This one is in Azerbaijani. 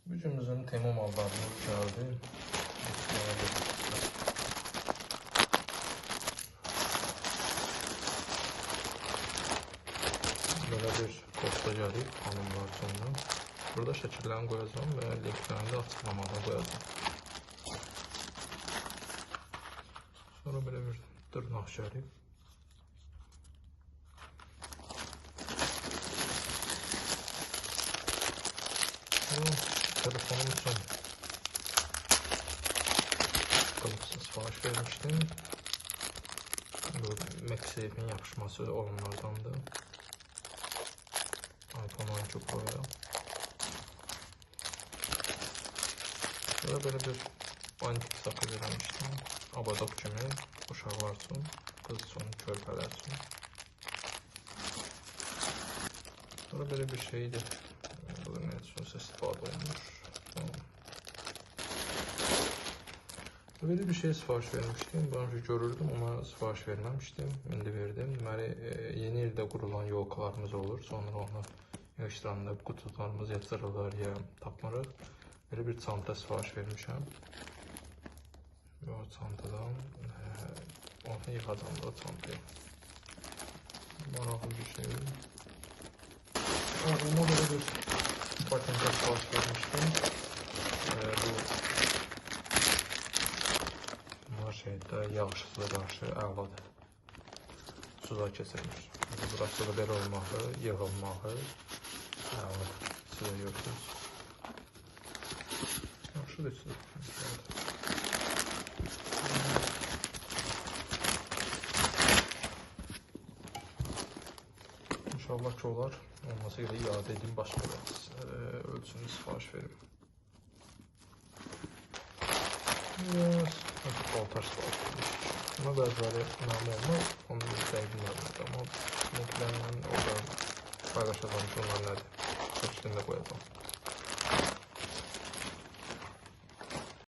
Gücümüzün Temu mallarını geldi. Böyle bir posta gelip hanımlar sonra. Burada şəkillərini qoyacağım və linklərini də açıqlamada qoyacağım. Sonra böyle bir dırnaq gəlib. Telefonum için kılıfsız sipariş vermiştim. Bu MagSafe'in yapışması olanlardandı. iPhone 12 Pro'ya. Burada böyle bir antik sakı vermiştim. Abadok kimi uşaqlar üçün, qız üçün, körpələr üçün. Sonra böyle bir şeydi. Bu ne üçünsə istifadə olunmuş. Böyle bir şey sipariş vermiştim. Ben önce görürdüm ama sipariş vermemiştim. İndi verdim. Deməli, yeni ildə qurulan yolkalarımız olur. Sonra onu yığışdıranında qutularımız yatırılır ya tapmırıq. Böyle bir çanta sipariş vermişəm. O çantadan onu yığacam da çantayı. Maraqlı bir şey. Ona böyle bir bakınca sipariş vermiştim. Bunlar şeydə yağışsıza qarşı əladır. Suda keçirilmiş. Burası da belə olmağı, yığılmağı əladır. Siz də görürsünüz. Yaxşıdır sizə. İnşallah ki olar. Olmasa görə iade edeyim, başqa bir ölçünü sipariş verim. Paltar sipariş vermişik. Buna bəziləri inanma olmaz. Onu bir dəqiqlərimdir. Amma mutlaqən orada paylaşacağım ki, onlar nədir? Seçkində qoyacağım.